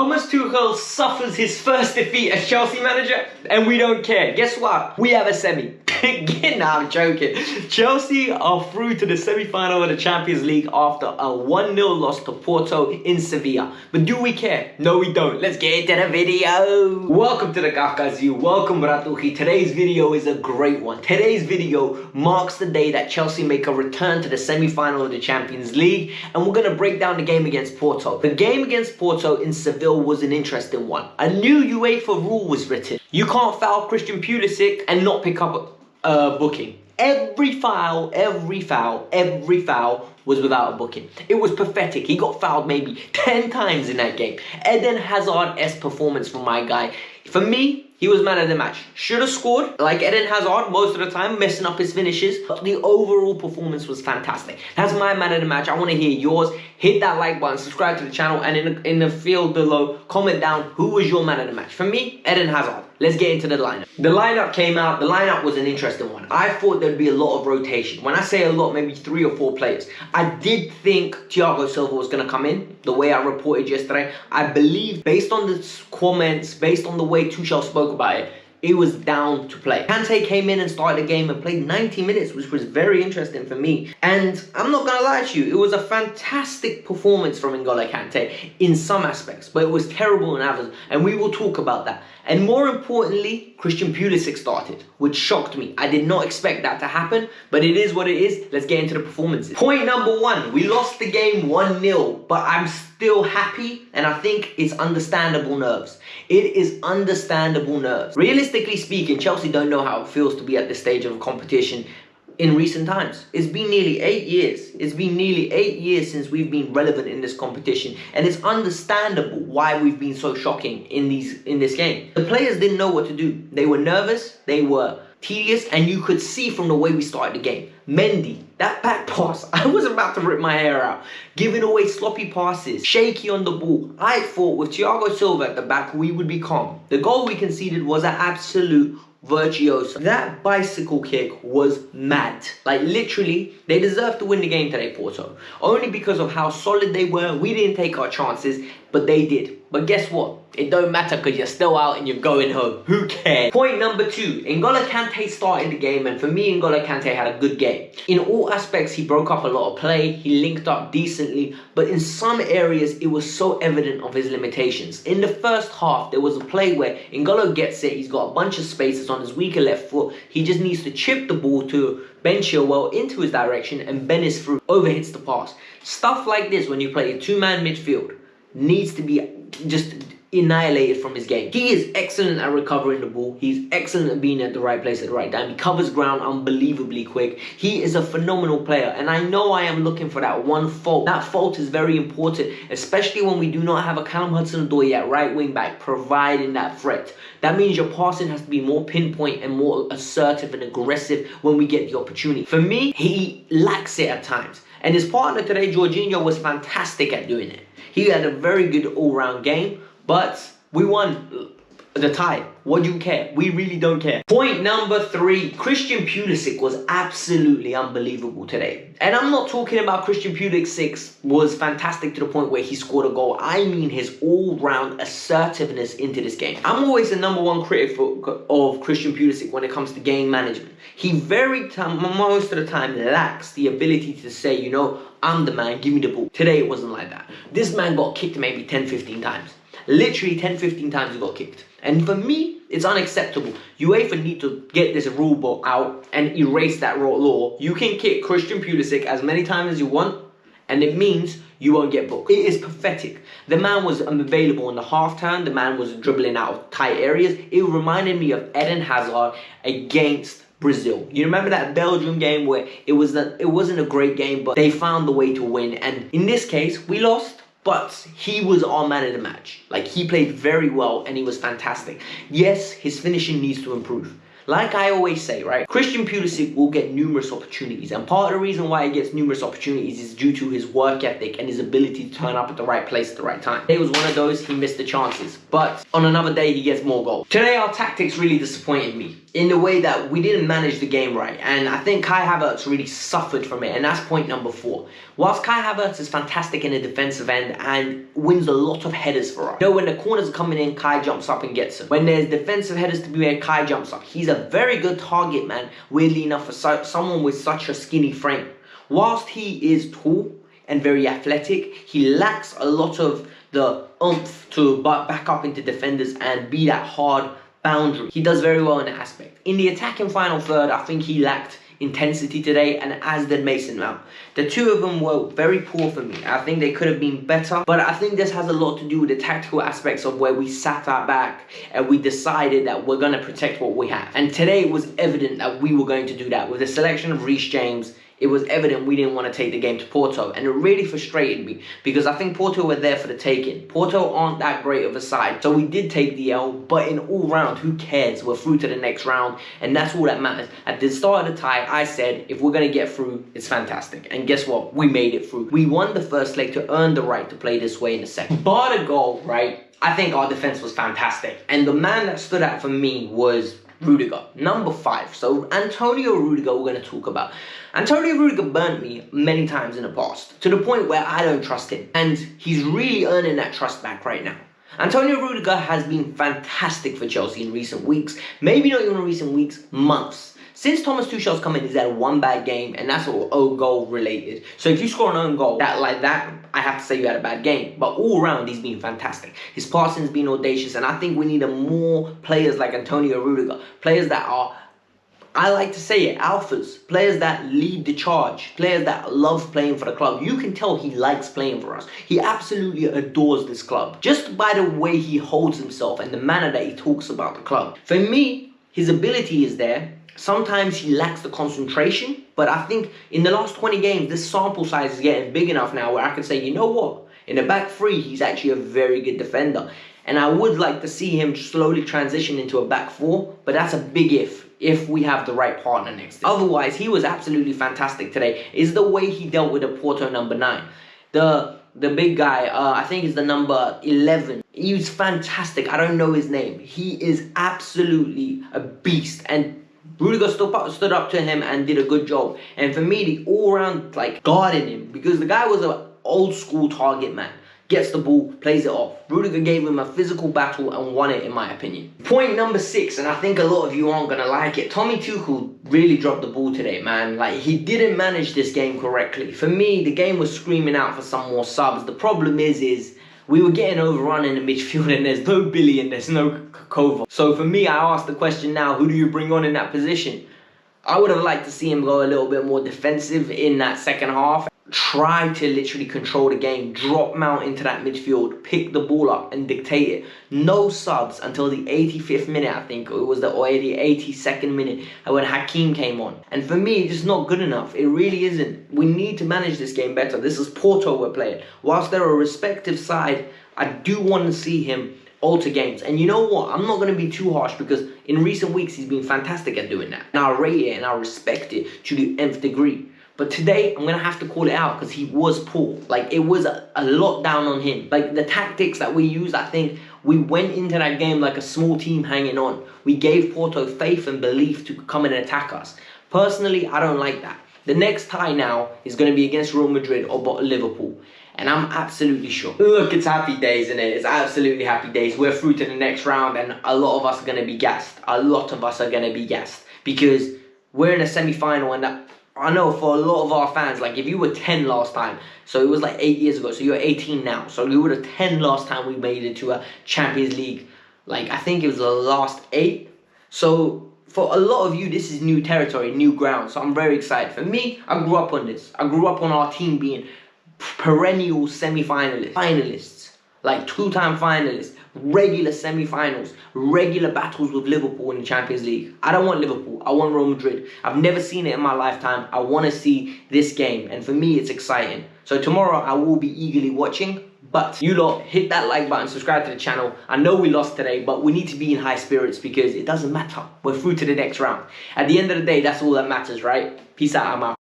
Thomas Tuchel suffers his first defeat as Chelsea manager, and we don't care. Guess what? We have a semi. Nah, I'm joking. Chelsea are through to the semi-final of the Champions League after a 1-0 loss to Porto in Sevilla. But do we care? No, we don't. Let's get into the video. Welcome to the Kavkas View. Welcome, Bratuki. Today's video is a great one. Today's video marks the day that Chelsea make a return to the semi-final of the Champions League, and we're going to break down the game against Porto. The game against Porto in Seville was an interesting one. A new UEFA rule was written. You can't foul Christian Pulisic and not pick up booking. Every foul was without a booking. It was pathetic. He got fouled maybe 10 times in that game. Eden Hazard-esque performance from my guy. For me, he was man of the match. Should have scored like Eden Hazard most of the time, messing up his finishes. But the overall performance was fantastic. That's my man of the match. I want to hear yours. Hit that like button, subscribe to the channel, and in the field below, comment down who was your man of the match. For me, Eden Hazard. Let's get into the lineup. The lineup came out. The lineup was an interesting one. I thought there'd be a lot of rotation. When I say a lot, maybe 3 or 4 players. I did think Thiago Silva was going to come in, the way I reported yesterday. I believe, based on the comments, based on the way Tuchel spoke about it, it was down to play. Kante came in and started the game and played 90 minutes, which was very interesting for me. And I'm not going to lie to you, it was a fantastic performance from N'Golo Kante in some aspects, but it was terrible in others, and we will talk about that. And more importantly, Christian Pulisic started, which shocked me. I did not expect that to happen, but it is what it is. Let's get into the performances. Point number 1, we lost the game 1-0, but I'm still happy, and I think it's understandable nerves. It is understandable nerves. Realistically speaking, Chelsea don't know how it feels to be at this stage of a competition in recent times. It's been nearly 8 years. It's been nearly 8 years since we've been relevant in this competition, and it's understandable why we've been so shocking in this game. The players didn't know what to do. They were nervous, they were tedious, and you could see from the way we started the game. Mendy, that back pass, I was about to rip my hair out. Giving away sloppy passes, shaky on the ball. I thought with Thiago Silva at the back, we would be calm. The goal we conceded was an absolute virtuoso. That bicycle kick was mad. Like literally, they deserved to win the game today, Porto. Only because of how solid they were. We didn't take our chances, but they did. But guess what? It don't matter because you're still out and you're going home. Who cares? Point number 2. N'Golo Kante started the game, and for me, N'Golo Kante had a good game. In all aspects, he broke up a lot of play. He linked up decently, but in some areas, it was so evident of his limitations. In the first half, there was a play where N'Golo gets it. He's got a bunch of spaces on his weaker left foot. He just needs to chip the ball to Ben Chilwell into his direction, and Ben is through. Overhits the pass. Stuff like this, when you play a 2-man midfield, needs to be just annihilated from his game. He is excellent at recovering the ball. He's excellent at being at the right place at the right time. He covers ground unbelievably quick. He is a phenomenal player, and I know I am looking for that one fault. That fault is very important, especially when we do not have a Callum Hudson-Odoi at right wing back providing that threat. That means your passing has to be more pinpoint and more assertive and aggressive when we get the opportunity. For me, he lacks it at times, and his partner today, Jorginho, was fantastic at doing it. He had a very good all-round game, but we won the tie. What do you care? We really don't care. Point number 3. Christian Pulisic was absolutely unbelievable today. And I'm not talking about Christian Pulisic was fantastic to the point where he scored a goal. I mean his all-round assertiveness into this game. I'm always the #1 critic of Christian Pulisic when it comes to game management. He most of the time lacks the ability to say, you know, I'm the man, give me the ball. Today it wasn't like that. This man got kicked maybe 10-15 times. Literally 10-15 times he got kicked. And for me, it's unacceptable. UEFA need to get this rule book out and erase that law. You can kick Christian Pulisic as many times as you want, and it means you won't get booked. It is pathetic. The man was unavailable in the half-turn. The man was dribbling out of tight areas. It reminded me of Eden Hazard against Brazil. You remember that Belgium game where it wasn't a great game, but they found the way to win. And in this case, we lost. But he was our man of the match. Like, he played very well and he was fantastic. Yes, his finishing needs to improve. Like I always say, right? Christian Pulisic will get numerous opportunities, and part of the reason why he gets numerous opportunities is due to his work ethic and his ability to turn up at the right place at the right time. Today was one of those, he missed the chances, but on another day he gets more goals. Today our tactics really disappointed me in the way that we didn't manage the game right, and I think Kai Havertz really suffered from it, and that's point number 4. Whilst Kai Havertz is fantastic in the defensive end and wins a lot of headers for us, you know, when the corners are coming in, Kai jumps up and gets them. When there's defensive headers to be made, Kai jumps up. He's a very good target man, weirdly enough, for someone with such a skinny frame. Whilst he is tall and very athletic, he lacks a lot of the oomph to back up into defenders and be that hard boundary. He does very well in that aspect. In the attacking final third, I think he lacked intensity today, and as did Mason Mount. The two of them were very poor for me. I think they could have been better, but I think this has a lot to do with the tactical aspects of where we sat our back and we decided that we're going to protect what we have. And today it was evident that we were going to do that. With the selection of Reece James, it was evident we didn't want to take the game to Porto, and it really frustrated me because I think Porto were there for the taking. Porto aren't that great of a side, so we did take the L, but in all round, who cares? We're through to the next round, and that's all that matters. At the start of the tie, I said, if we're going to get through, it's fantastic. And guess what? We made it through. We won the first leg to earn the right to play this way in the second. Bar the goal, right? I think our defense was fantastic, and the man that stood out for me was Rudiger, number 5. So Antonio Rudiger we're going to talk about. Antonio Rudiger burnt me many times in the past, to the point where I don't trust him. And he's really earning that trust back right now. Antonio Rudiger has been fantastic for Chelsea in recent weeks. Maybe not even recent weeks, months. Since Thomas Tuchel's come in, he's had one bad game, and that's all own goal related. So if you score an own goal like that, I have to say you had a bad game. But all round, he's been fantastic. His passing's been audacious, and I think we need more players like Antonio Rudiger. Players that are, I like to say it, alphas. Players that lead the charge. Players that love playing for the club. You can tell he likes playing for us. He absolutely adores this club, just by the way he holds himself and the manner that he talks about the club. For me, his ability is there. Sometimes he lacks the concentration, but I think in the last 20 games, this sample size is getting big enough now where I can say, you know what? In the back three, he's actually a very good defender. And I would like to see him slowly transition into a back 4, but that's a big if we have the right partner next to him. Otherwise, he was absolutely fantastic today. Is the way he dealt with the Porto number 9. The big guy, I think is the number 11. He was fantastic. I don't know his name. He is absolutely a beast. And Rudiger stood up to him and did a good job. And for me, the all-round, guarding him, because the guy was an old-school target man. Gets the ball, plays it off. Rudiger gave him a physical battle and won it, in my opinion. Point number 6, and I think a lot of you aren't going to like it. Tommy Tuchel really dropped the ball today, man. He didn't manage this game correctly. For me, the game was screaming out for some more subs. The problem is we were getting overrun in the midfield, and there's no Billy and there's no Kavkas. So for me, I asked the question now, who do you bring on in that position? I would have liked to see him go a little bit more defensive in that second half. Try to literally control the game, drop Mount into that midfield, pick the ball up and dictate it. No subs until the 85th minute, I think. It was the 82nd minute when Hakim came on. And for me, it's just not good enough. It really isn't. We need to manage this game better. This is Porto we're playing. Whilst they're a respective side, I do want to see him alter games. And you know what? I'm not going to be too harsh because in recent weeks, he's been fantastic at doing that. And I rate it and I respect it to the nth degree. But today, I'm going to have to call it out because he was poor. It was a lot down on him. The tactics that we used, I think we went into that game like a small team hanging on. We gave Porto faith and belief to come and attack us. Personally, I don't like that. The next tie now is going to be against Real Madrid or Liverpool. And I'm absolutely sure. Look, it's happy days, isn't it? It's absolutely happy days. We're through to the next round and a lot of us are going to be gassed. A lot of us are going to be gassed. Because we're in a semi-final and I know for a lot of our fans, if you were 10 last time, so it was 8 years ago, so you're 18 now. So you were 10 last time we made it to a Champions League. I think it was the last 8. So for a lot of you, this is new territory, new ground. So I'm very excited. For me, I grew up on this. I grew up on our team being perennial semi-finalists. Finalists, 2-time finalists. Regular semi-finals, regular battles with Liverpool in the Champions League. I don't want Liverpool, I want Real Madrid. I've never seen it in my lifetime. I want to see this game, and for me it's exciting. So tomorrow I will be eagerly watching. But you lot, hit that like button, subscribe to the channel. I know we lost today, but we need to be in high spirits because it doesn't matter. We're through to the next round. At the end of the day, that's all that matters, right? Peace out, I'm out.